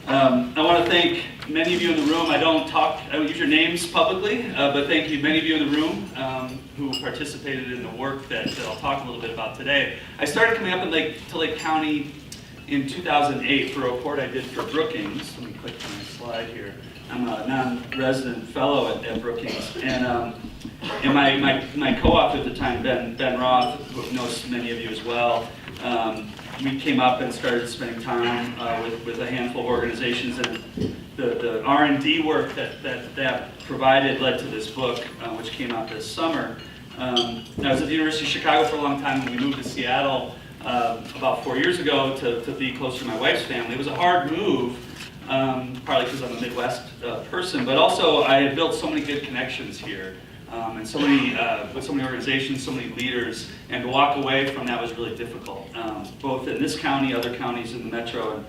I want to thank many of you in the room. I don't use your names publicly, but thank you, many of you in the room who participated in the work that I'll talk a little bit about today. I started coming up to Lake County in 2008 for a report I did for Brookings. Let me click to my slide here. I'm a non-resident fellow at Brookings, and my co-author at the time, Ben Roth, who knows many of you as well, we came up and started spending time with a handful of organizations, and the R&D work that provided led to this book, which came out this summer. I was at the University of Chicago for a long time, and we moved to Seattle about 4 years ago to be closer to my wife's family. It was a hard move, partly because I'm a Midwest person, but also I had built so many good connections here, and so many with so many organizations, so many leaders, and to walk away from that was really difficult, both in this county, other counties in the metro,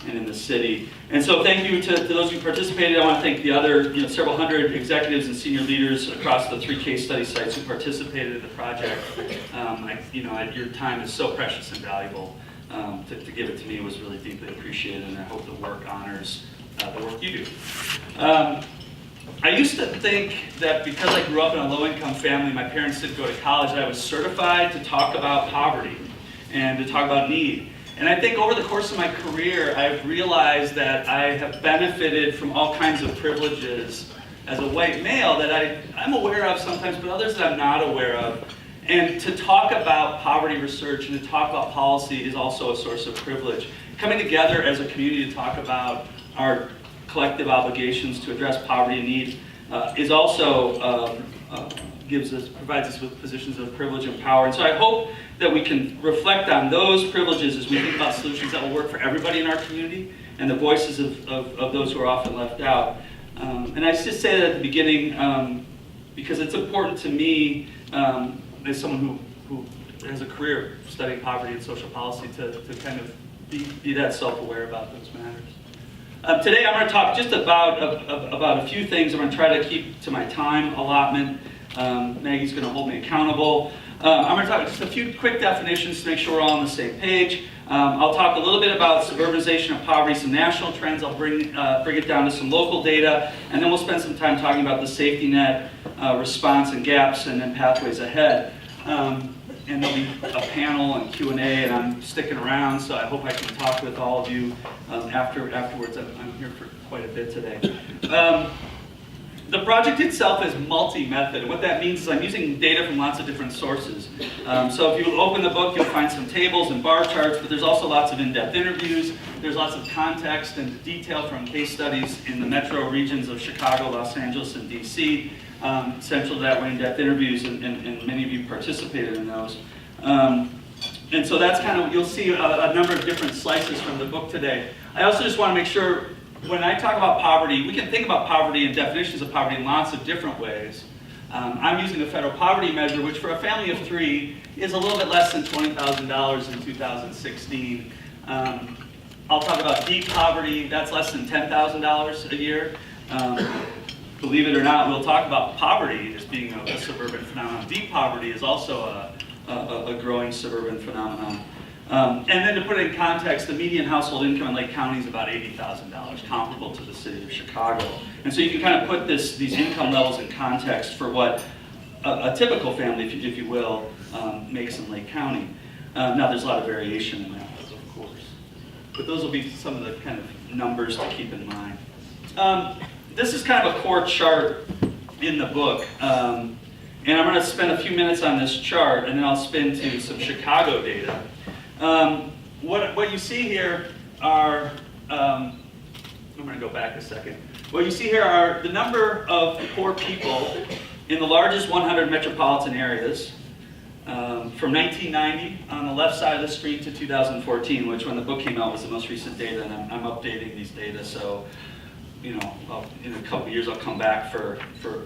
and in the city. And so thank you to those who participated. I want to thank the other several hundred executives and senior leaders across the 3 case study sites who participated in the project. Your time is so precious and valuable. To give it to me was really deeply appreciated, and I hope the work honors the work you do. I used to think that because I grew up in a low-income family, my parents didn't go to college, that I was certified to talk about poverty and to talk about need. And I think over the course of my career, I've realized that I have benefited from all kinds of privileges as a white male that I'm aware of sometimes, but others that I'm not aware of. And to talk about poverty research and to talk about policy is also a source of privilege. Coming together as a community to talk about our collective obligations to address poverty and need is also provides us with positions of privilege and power. And so I hope that we can reflect on those privileges as we think about solutions that will work for everybody in our community and the voices of those who are often left out. And I just say that at the beginning because it's important to me as someone who has a career studying poverty and social policy to kind of be that self-aware about those matters. Today I'm going to talk just about a few things. I'm going to try to keep to my time allotment. Maggie's going to hold me accountable. I'm going to talk just a few quick definitions to make sure we're all on the same page. I'll talk a little bit about suburbanization of poverty, some national trends. I'll bring it down to some local data, and then we'll spend some time talking about the safety net response and gaps, and then pathways ahead. And there'll be a panel and Q&A, and I'm sticking around, so I hope I can talk with all of you afterwards. I'm here for quite a bit today. The project itself is multi-method. What that means is I'm using data from lots of different sources. So if you open the book, you'll find some tables and bar charts, but there's also lots of in-depth interviews. There's lots of context and detail from case studies in the metro regions of Chicago, Los Angeles, and DC. Central to that were in-depth interviews, and many of you participated in those. And so that's kind of, you'll see a number of different slices from the book today. I also just want to make sure, when I talk about poverty, we can think about poverty and definitions of poverty in lots of different ways. I'm using the federal poverty measure, which for a family of 3 is a little bit less than $20,000 in 2016. I'll talk about deep poverty, that's less than $10,000 a year. Believe it or not, we'll talk about poverty as being a suburban phenomenon. Deep poverty is also a growing suburban phenomenon. And then to put it in context, the median household income in Lake County is about $80,000, comparable to the city of Chicago. And so you can kind of put these income levels in context for what a typical family, if you will, makes in Lake County. Now there's a lot of variation in that, of course. But those will be some of the kind of numbers to keep in mind. This is kind of a core chart in the book. And I'm going to spend a few minutes on this chart, and then I'll spin to some Chicago data. What you see here are, I'm going to go back a second. What you see here are the number of poor people in the largest 100 metropolitan areas from 1990 on the left side of the screen to 2014, which when the book came out was the most recent data, and I'm updating these data. So, in a couple of years I'll come back for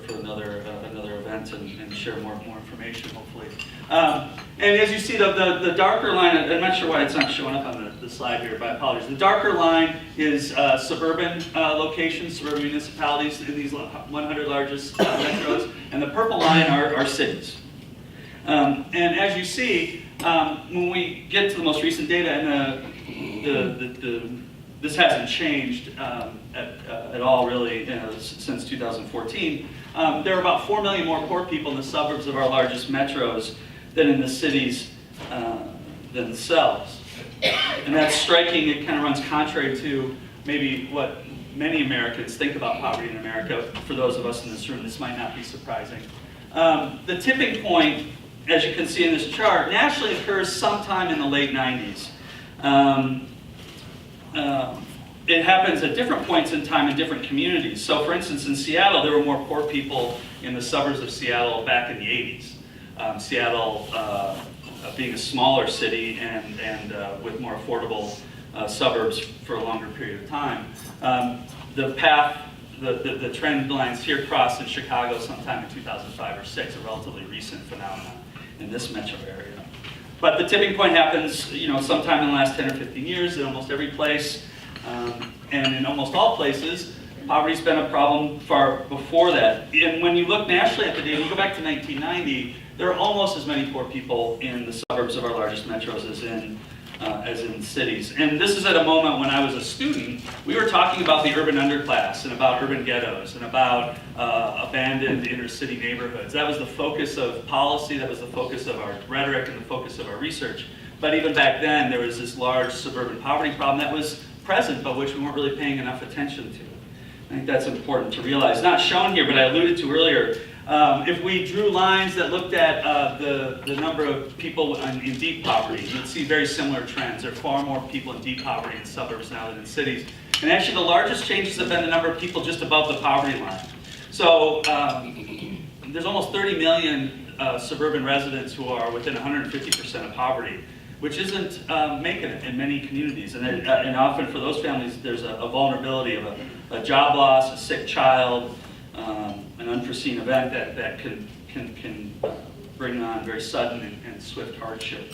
another event and share more information, hopefully. And as you see, the darker line, I'm not sure why it's not showing up on the slide here, but I apologize. The darker line is suburban locations, suburban municipalities in these 100 largest metros, and the purple line are cities. And as you see, when we get to the most recent data and the this hasn't changed at all really since 2014. There are about 4 million more poor people in the suburbs of our largest metros than in the cities themselves. And that's striking. It kind of runs contrary to maybe what many Americans think about poverty in America. For those of us in this room, this might not be surprising. The tipping point, as you can see in this chart, nationally occurs sometime in the late 90s. It happens at different points in time in different communities. So for instance, in Seattle, there were more poor people in the suburbs of Seattle back in the 80s. Seattle being a smaller city and with more affordable suburbs for a longer period of time. The trend lines here crossed in Chicago sometime in 2005 or 6, a relatively recent phenomenon in this metro area. But the tipping point happens, sometime in the last 10 or 15 years in almost every place. And in almost all places, poverty's been a problem far before that. And when you look nationally at the data, you go back to 1990, there are almost as many poor people in the suburbs of our largest metros as in cities. And this is at a moment when I was a student, we were talking about the urban underclass and about urban ghettos and about abandoned inner city neighborhoods. That was the focus of policy, that was the focus of our rhetoric and the focus of our research. But even back then, there was this large suburban poverty problem that was present, but which we weren't really paying enough attention to. I think that's important to realize. Not shown here, but I alluded to earlier. If we drew lines that looked at the number of people in deep poverty, you'd see very similar trends. There are far more people in deep poverty in suburbs now than in cities. And actually the largest changes have been the number of people just above the poverty line. So there's almost 30 million suburban residents who are within 150% of poverty, which isn't making it in many communities. And often for those families, there's a vulnerability of a job loss, a sick child, an unforeseen event that can bring on very sudden and swift hardship.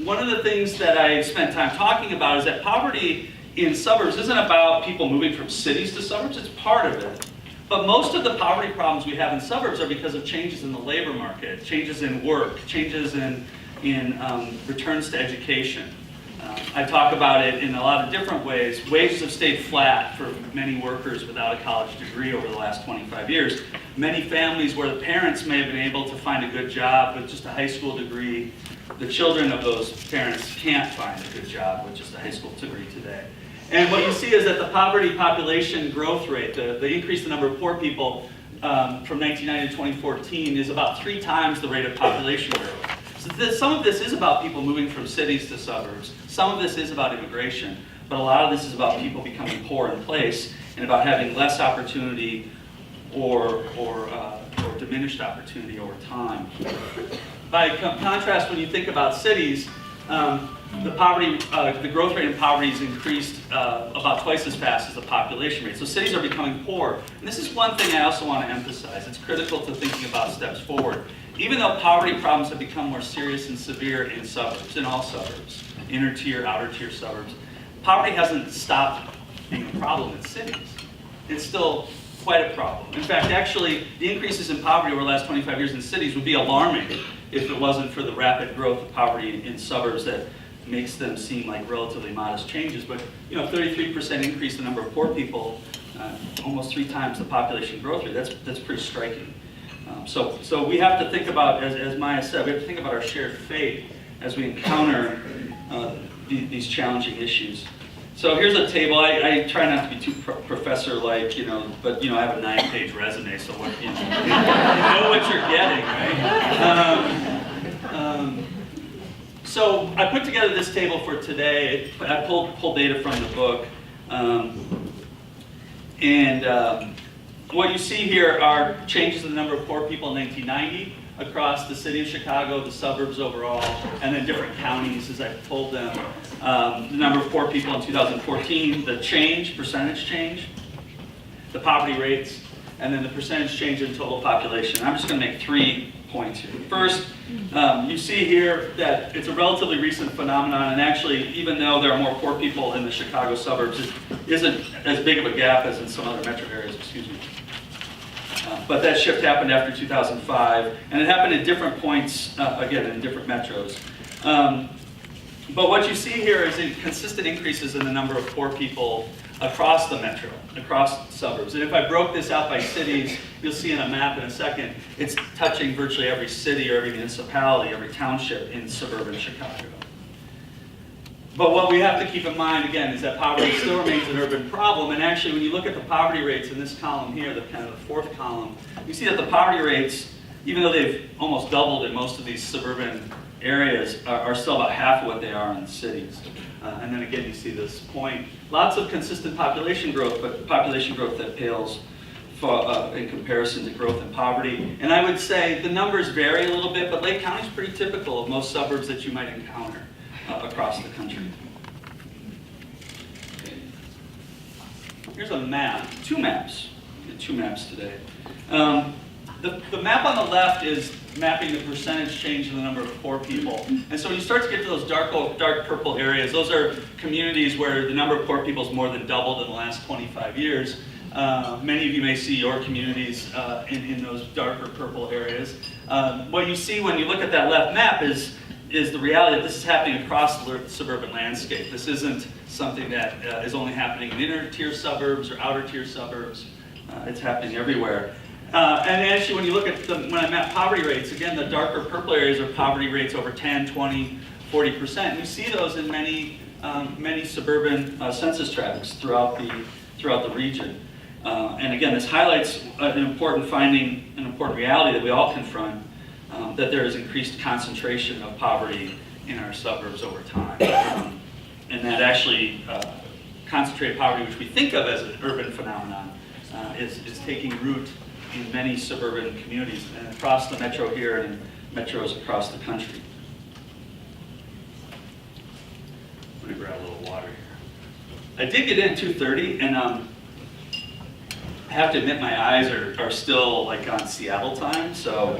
One of the things that I spent time talking about is that poverty in suburbs isn't about people moving from cities to suburbs, it's part of it. But most of the poverty problems we have in suburbs are because of changes in the labor market, changes in work, changes in returns to education. I talk about it in a lot of different ways. Wages have stayed flat for many workers without a college degree over the last 25 years. Many families where the parents may have been able to find a good job with just a high school degree, the children of those parents can't find a good job with just a high school degree today. And what you see is that the poverty population growth rate, the increase in the number of poor people from 1990 to 2014 is about 3 times the rate of population growth. So some of this is about people moving from cities to suburbs. Some of this is about immigration, but a lot of this is about people becoming poor in place and about having less opportunity or diminished opportunity over time. By contrast, when you think about cities, the growth rate in poverty has increased about twice as fast as the population rate. So cities are becoming poor. And this is one thing I also want to emphasize. It's critical to thinking about steps forward. Even though poverty problems have become more serious and severe in suburbs, in all suburbs, inner tier, outer tier suburbs, poverty hasn't stopped being a problem in cities. It's still quite a problem. In fact, actually, the increases in poverty over the last 25 years in cities would be alarming if it wasn't for the rapid growth of poverty in suburbs that makes them seem like relatively modest changes. But 33% increase in the number of poor people, almost 3 times the population growth rate. That's pretty striking. So we have to think about, as Maya said, we have to think about our shared fate as we encounter these challenging issues. So here's a table. I try not to be too professor-like, but I have a 9-page resume, so what, you know what you're getting, right? So I put together this table for today. I pulled data from the book, what you see here are changes in the number of poor people in 1990 across the city of Chicago, the suburbs overall, and then different counties, as I've told them. The number of poor people in 2014, the percentage change, the poverty rates, and then the percentage change in total population. I'm just going to make 3 points here. First, you see here that it's a relatively recent phenomenon, and actually, even though there are more poor people in the Chicago suburbs, it isn't as big of a gap as in some other metro areas, but that shift happened after 2005, and it happened at different points, again, in different metros. But what you see here is consistent increases in the number of poor people across the metro, across suburbs. And if I broke this out by cities, you'll see in a map in a second, it's touching virtually every city or every municipality, every township in suburban Chicago. But what we have to keep in mind, again, is that poverty still remains an urban problem. And actually, when you look at the poverty rates in this column here, the kind of the fourth column, you see that the poverty rates, even though they've almost doubled in most of these suburban areas, are still about half of what they are in the cities. And then again, you see this point. Lots of consistent population growth, but population growth that pales in comparison to growth in poverty. And I would say the numbers vary a little bit, but Lake County is pretty typical of most suburbs that you might encounter across the country. Okay. Here's a map, two maps today. The map on the left is mapping the percentage change in the number of poor people. And so when you start to get to those dark purple areas, those are communities where the number of poor people has more than doubled in the last 25 years. Many of you may see your communities in those darker purple areas. What you see when you look at that left map is the reality that this is happening across the suburban landscape. This isn't something that is only happening in inner tier suburbs or outer tier suburbs. It's happening everywhere. And actually, when you look at when I map poverty rates, again, the darker purple areas are poverty rates over 10, 20, 40%. You see those in many suburban census tracts throughout the region. And again, this highlights an important finding, an important reality that we all confront, that there is increased concentration of poverty in our suburbs over time. And that actually concentrated poverty, which we think of as an urban phenomenon, is taking root in many suburban communities and across the metro here and metros across the country. Let me grab a little water here. I did get in at 2:30, and I have to admit my eyes are still like on Seattle time, so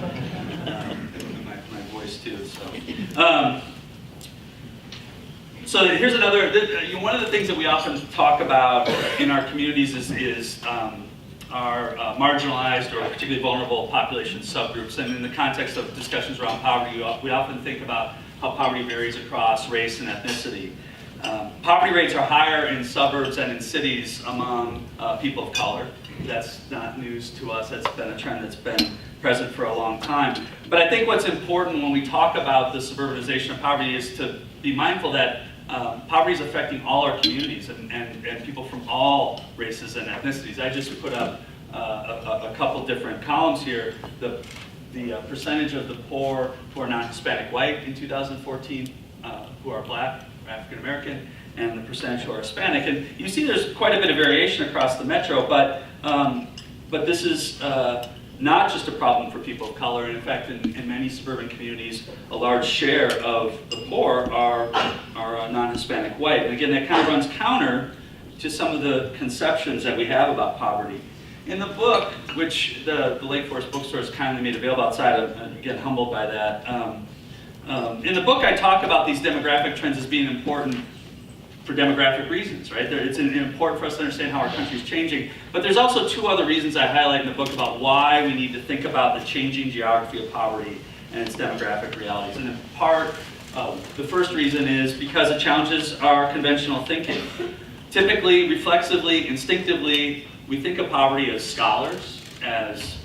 my voice too. So here's another. One of the things that we often talk about in our communities is our marginalized or particularly vulnerable population subgroups. And in the context of discussions around poverty, we often think about how poverty varies across race and ethnicity. Poverty rates are higher in suburbs and in cities among people of color. That's not news to us. That's been a trend that's been present for a long time. But I think what's important when we talk about the suburbanization of poverty is to be mindful that poverty is affecting all our communities and people from all races and ethnicities. I just put up a couple different columns here. The percentage of the poor who are non-Hispanic white in 2014, who are Black, African American, and the percentage who are Hispanic. And you see there's quite a bit of variation across the metro, but this is not just a problem for people of color. In fact, in many suburban communities, a large share of the poor are non-Hispanic white. And again, that kind of runs counter to some of the conceptions that we have about poverty. In the book, which the Lake Forest bookstore has kindly made available outside, I'm again humbled by that. In the book, I talk about these demographic trends as being important for demographic reasons, right? It's important for us to understand how our country is changing. But there's also two other reasons I highlight in the book about why we need to think about the changing geography of poverty and its demographic realities. And in part, the first reason is because it challenges our conventional thinking. Typically, reflexively, instinctively, we think of poverty as scholars, as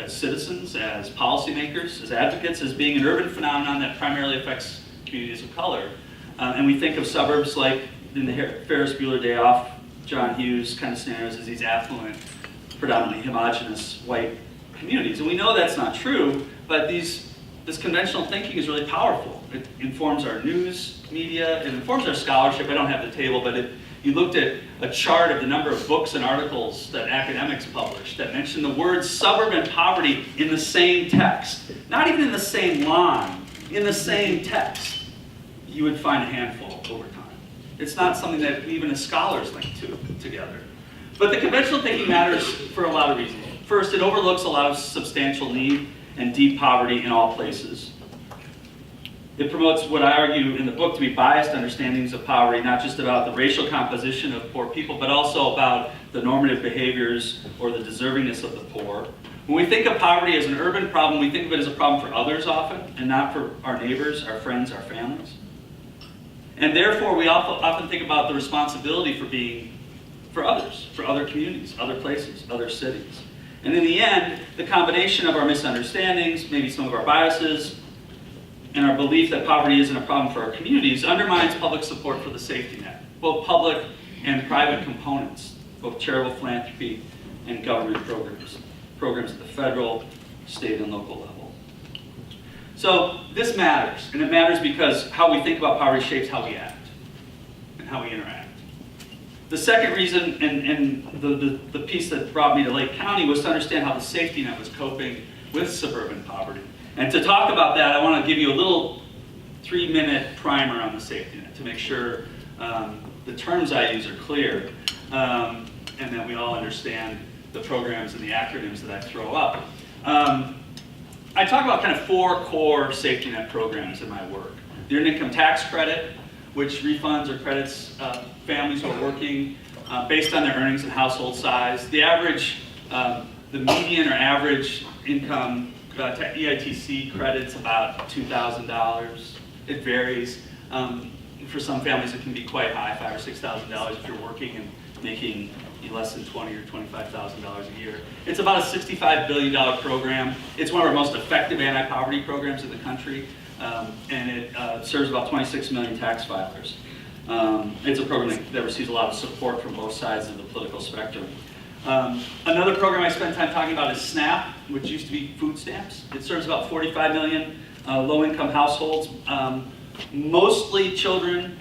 citizens, as policymakers, as advocates, as being an urban phenomenon that primarily affects communities of color. And we think of suburbs like in the Ferris Bueller Day Off, John Hughes kind of scenarios as these affluent, predominantly homogenous white communities. And we know that's not true, but this conventional thinking is really powerful. It informs our news media, it informs our scholarship. I don't have the table, but you looked at a chart of the number of books and articles that academics publish that mention the word suburban poverty in the same text. Not even in the same line, in the same text. You would find a handful over time. It's not something that even as scholars link together. But the conventional thinking matters for a lot of reasons. First, it overlooks a lot of substantial need and deep poverty in all places. It promotes what I argue in the book to be biased understandings of poverty, not just about the racial composition of poor people, but also about the normative behaviors or the deservingness of the poor. When we think of poverty as an urban problem, we think of it as a problem for others often, and not for our neighbors, our friends, our families. And therefore, we often think about the responsibility for others, for other communities, other places, other cities. And in the end, the combination of our misunderstandings, maybe some of our biases, and our belief that poverty isn't a problem for our communities undermines public support for the safety net, both public and private components, both charitable philanthropy and government programs at the federal, state, and local level. So this matters, and it matters because how we think about poverty shapes how we act and how we interact. The second reason, and the piece that brought me to Lake County, was to understand how the safety net was coping with suburban poverty. And to talk about that, I want to give you a little 3-minute primer on the safety net to make sure the terms I use are clear and that we all understand the programs and the acronyms that I throw up. I talk about kind of 4 core safety net programs in my work. The Earned Income Tax Credit, which refunds or credits families who are working based on their earnings and household size. The average, the median or average income EITC credit's about $2,000. It varies. For some families, it can be quite high, $5,000 or $6,000 if you're working and making less than $20,000 or $25,000 a year. It's about a $65 billion program. It's one of our most effective anti-poverty programs in the country, and it serves about 26 million tax filers. It's a program that receives a lot of support from both sides of the political spectrum. Another program I spent time talking about is SNAP, which used to be food stamps. It serves about 45 million low-income households, mostly children,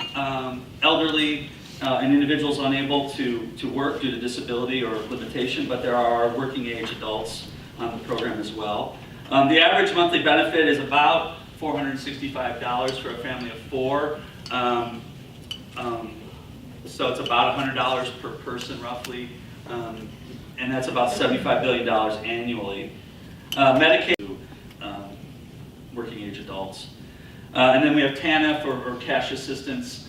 elderly, and individuals unable to work due to disability or limitation, but there are working age adults on the program as well. The average monthly benefit is about $465 for a family of 4. So it's about $100 per person roughly, and that's about $75 billion annually. Medicaid, working age adults. And then we have TANF or cash assistance.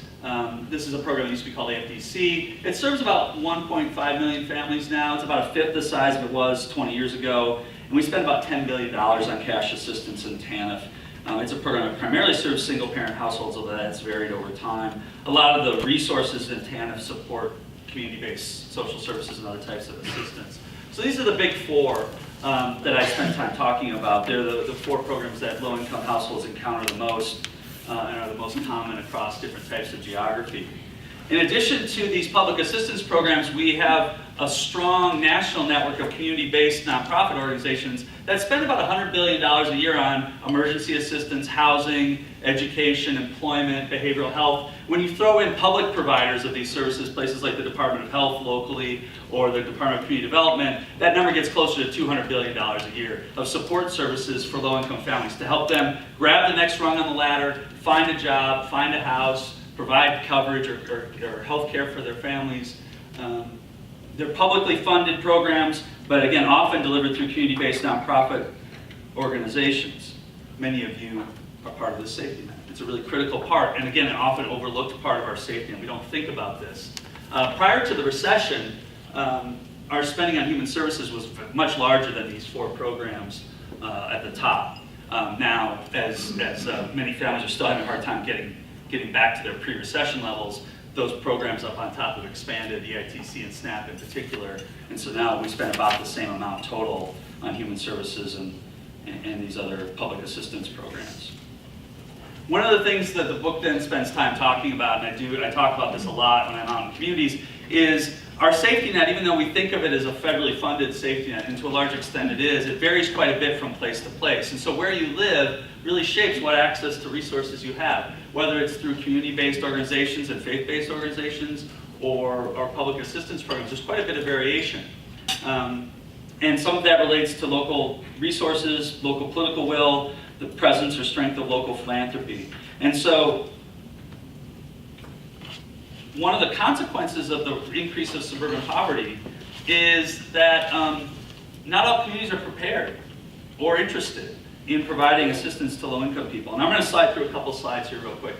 This is a program that used to be called AFDC. It serves about 1.5 million families now. It's about a fifth the size of it was 20 years ago. And we spend about $10 billion on cash assistance in TANF. It's a program that primarily serves single-parent households, although that's varied over time. A lot of the resources in TANF support community-based social services and other types of assistance. So these are the big 4 that I spent time talking about. They're the 4 programs that low-income households encounter the most and are the most common across different types of geography. In addition to these public assistance programs, we have a strong national network of community-based nonprofit organizations that spend about $100 billion a year on emergency assistance, housing, education, employment, behavioral health. When you throw in public providers of these services, places like the Department of Health locally or the Department of Community Development, that number gets closer to $200 billion a year of support services for low-income families to help them grab the next rung on the ladder, find a job, find a house, provide coverage or health care for their families. They're publicly funded programs, but again, often delivered through community-based nonprofit organizations. Many of you are part of the safety net. It's a really critical part, and again, an often overlooked part of our safety net. We don't think about this. Prior to the recession, our spending on human services was much larger than these 4 programs at the top. Now, as many families are still having a hard time getting back to their pre-recession levels, those programs up on top have expanded, EITC and SNAP in particular, and so now we spend about the same amount total on human services and these other public assistance programs. One of the things that the book then spends time talking about, and I talk about this a lot when I'm out in communities, is our safety net. Even though we think of it as a federally funded safety net, and to a large extent it is, it varies quite a bit from place to place. And so where you live really shapes what access to resources you have, whether it's through community-based organizations and faith-based organizations or public assistance programs. There's quite a bit of variation. And some of that relates to local resources, local political will, the presence or strength of local philanthropy. And so one of the consequences of the increase of suburban poverty is that not all communities are prepared or interested in providing assistance to low-income people. And I'm going to slide through a couple slides here real quick.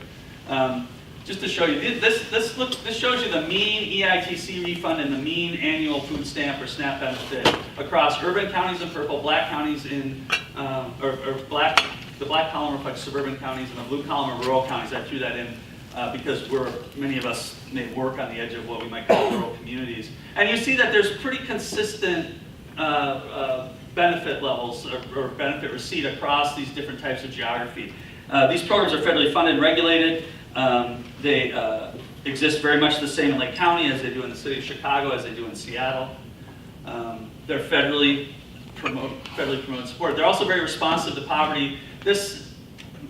Just to show you, this shows you the mean EITC refund and the mean annual food stamp or SNAP benefit across urban counties in purple, black counties in, the black column reflects suburban counties, and the blue column are rural counties. I threw that in because many of us may work on the edge of what we might call rural communities. And you see that there's pretty consistent benefit levels or benefit receipt across these different types of geography. These programs are federally funded and regulated. They exist very much the same in Lake County as they do in the city of Chicago, as they do in Seattle. They're federally promoted support. They're also very responsive to poverty. This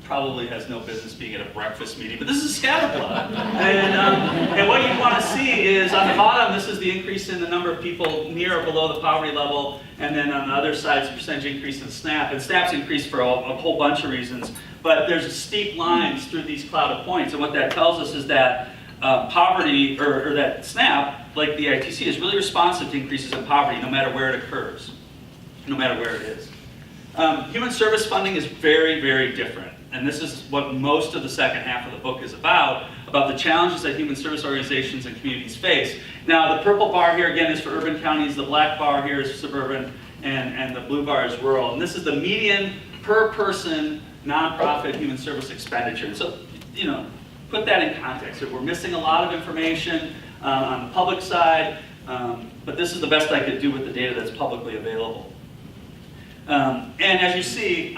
probably has no business being at a breakfast meeting, but this is a scatter plot. And what you want to see is on the bottom, this is the increase in the number of people near or below the poverty level, and then on the other side, it's the percentage increase in SNAP. And SNAP's increased for a whole bunch of reasons, but there's steep lines through these cloud of points, and what that tells us is that poverty, or that SNAP, like the ITC, is really responsive to increases in poverty no matter where it occurs, no matter where it is. Human service funding is very, very different. And this is what most of the second half of the book is about the challenges that human service organizations and communities face. Now, the purple bar here, again, is for urban counties. The black bar here is suburban, and the blue bar is rural. And this is the median per person nonprofit human service expenditure. So, put that in context. We're missing a lot of information on the public side, but this is the best I could do with the data that's publicly available. And as you see,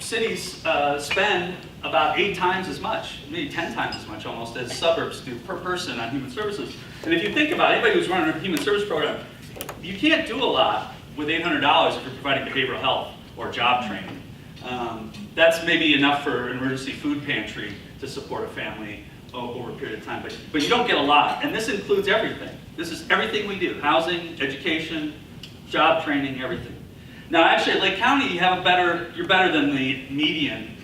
cities spend about 8 times as much, maybe 10 times as much almost, as suburbs do per person on human services. And if you think about it, anybody who's running a human service program, you can't do a lot with $800 if you're providing behavioral health or job training. That's maybe enough for an emergency food pantry to support a family over a period of time, but you don't get a lot. And this includes everything. This is everything we do: housing, education, job training, everything. Now, actually, at Lake County, you're better than the median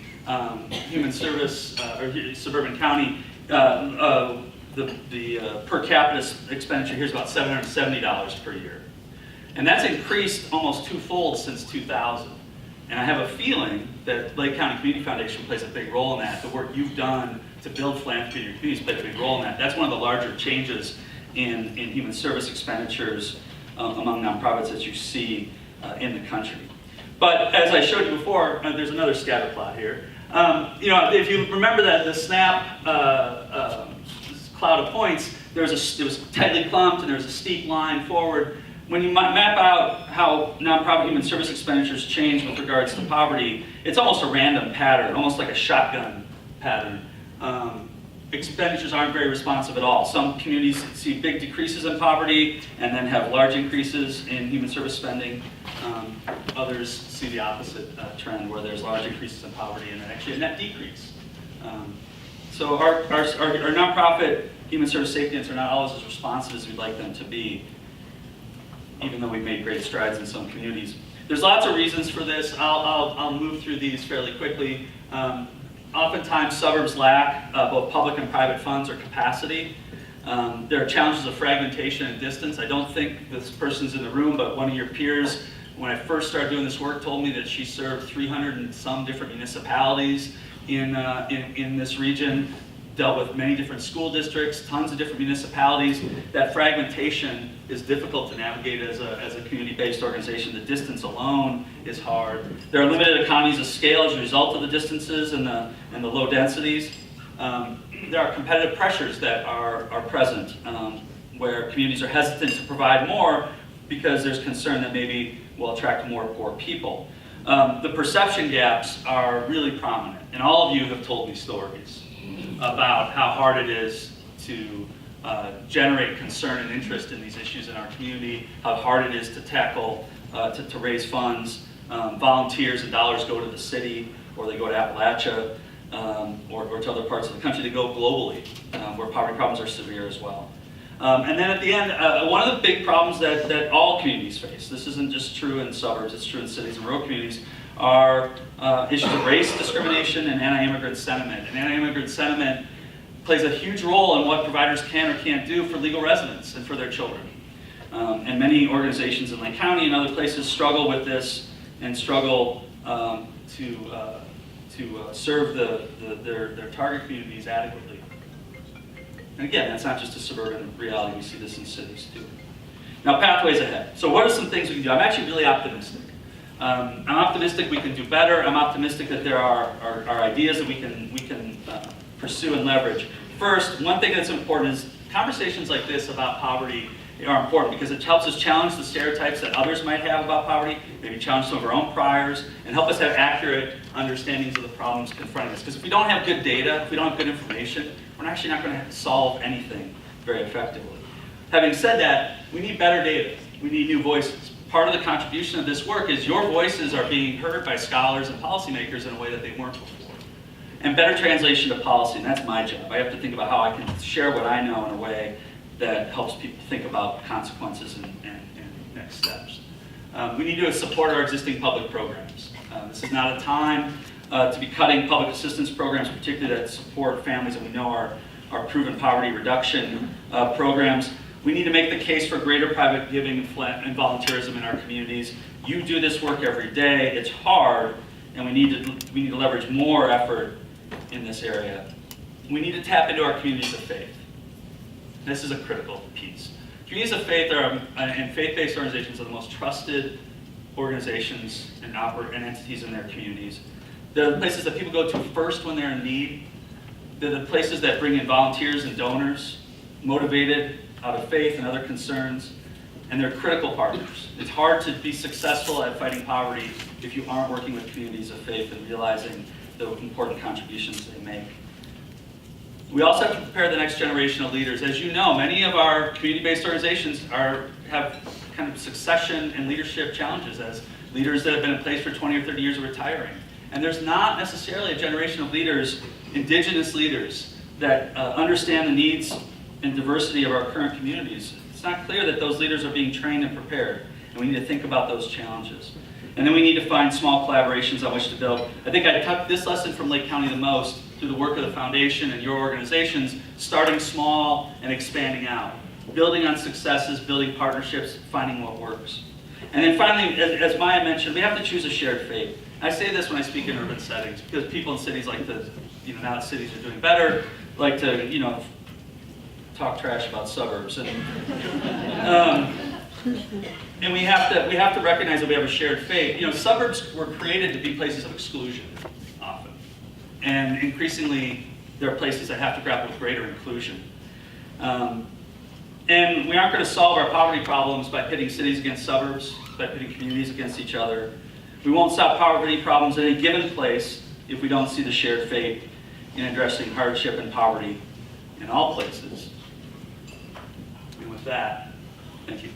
human service or suburban county. The per capita expenditure here is about $770 per year, and that's increased almost twofold since 2000. And I have a feeling that Lake County Community Foundation plays a big role in that. The work you've done to build philanthropy in your communities plays a big role in that. That's one of the larger changes in human service expenditures among nonprofits that you see in the country. But as I showed you before, there's another scatter plot here. If you remember that the SNAP cloud of points, it was tightly clumped and there was a steep line forward. When you map out how nonprofit human service expenditures change with regards to poverty, it's almost a random pattern, almost like a shotgun pattern. Expenditures aren't very responsive at all. Some communities see big decreases in poverty and then have large increases in human service spending. Others see the opposite trend, where there's large increases in poverty and then actually a net decrease. So our nonprofit human service safety nets are not always as responsive as we'd like them to be, even though we've made great strides in some communities. There's lots of reasons for this. I'll move through these fairly quickly. Oftentimes, suburbs lack both public and private funds or capacity. There are challenges of fragmentation and distance. I don't think this person's in the room, but one of your peers, when I first started doing this work, told me that she served 300 and some different municipalities in this region, dealt with many different school districts, tons of different municipalities. That fragmentation is difficult to navigate as a community-based organization. The distance alone is hard. There are limited economies of scale as a result of the distances and the low densities. There are competitive pressures that are present, where communities are hesitant to provide more because there's concern that maybe we'll attract more poor people. The perception gaps are really prominent, and all of you have told me stories about how hard it is to generate concern and interest in these issues in our community, how hard it is to tackle, to raise funds. Volunteers and dollars go to the city, or they go to Appalachia, or to other parts of the country. They go globally, where poverty problems are severe as well. And then at the end, one of the big problems that all communities face, this isn't just true in suburbs, it's true in cities and rural communities, are issues of race discrimination and anti-immigrant sentiment. And anti-immigrant sentiment plays a huge role in what providers can or can't do for legal residents and for their children. And many organizations in Lake County and other places struggle with this and struggle to serve their target communities adequately. And again, that's not just a suburban reality, we see this in cities too. Now, pathways ahead. So what are some things we can do? I'm actually really optimistic. I'm optimistic we can do better. I'm optimistic that there are ideas that we can pursue and leverage. First, one thing that's important is conversations like this about poverty are important because it helps us challenge the stereotypes that others might have about poverty, maybe challenge some of our own priors, and help us have accurate understandings of the problems confronting us. Because if we don't have good data, if we don't have good information, we're actually not going to solve anything very effectively. Having said that, we need better data. We need new voices. Part of the contribution of this work is your voices are being heard by scholars and policymakers in a way that they weren't before. And better translation to policy, and that's my job. I have to think about how I can share what I know in a way that helps people think about consequences and next steps. We need to support our existing public programs. This is not a time to be cutting public assistance programs, particularly that support families that we know are proven poverty reduction programs. We need to make the case for greater private giving and volunteerism in our communities. You do this work every day. It's hard, and we need to leverage more effort in this area. We need to tap into our communities of faith. This is a critical piece. Communities of faith and faith-based organizations are the most trusted organizations and entities in their communities. They're the places that people go to first when they're in need. They're the places that bring in volunteers and donors, motivated out of faith and other concerns, and they're critical partners. It's hard to be successful at fighting poverty if you aren't working with communities of faith and realizing the important contributions they make. We also have to prepare the next generation of leaders. As you know, many of our community-based organizations have kind of succession and leadership challenges as leaders that have been in place for 20 or 30 years are retiring. And there's not necessarily a generation of leaders, indigenous leaders, that understand the needs and diversity of our current communities. It's not clear that those leaders are being trained and prepared, and we need to think about those challenges. And then we need to find small collaborations on which to build. I think I took this lesson from Lake County the most through the work of the foundation and your organizations, starting small and expanding out, building on successes, building partnerships, finding what works. And then finally, as Maya mentioned, we have to choose a shared faith. I say this when I speak in urban settings because people in cities like to, now that cities are doing better, like to, talk trash about suburbs. And we have to recognize that we have a shared faith. Suburbs were created to be places of exclusion often. And increasingly, there are places that have to grapple with greater inclusion. And we aren't going to solve our poverty problems by pitting cities against suburbs, by pitting communities against each other. We won't solve poverty problems in any given place if we don't see the shared faith in addressing hardship and poverty in all places. And with that, thank you.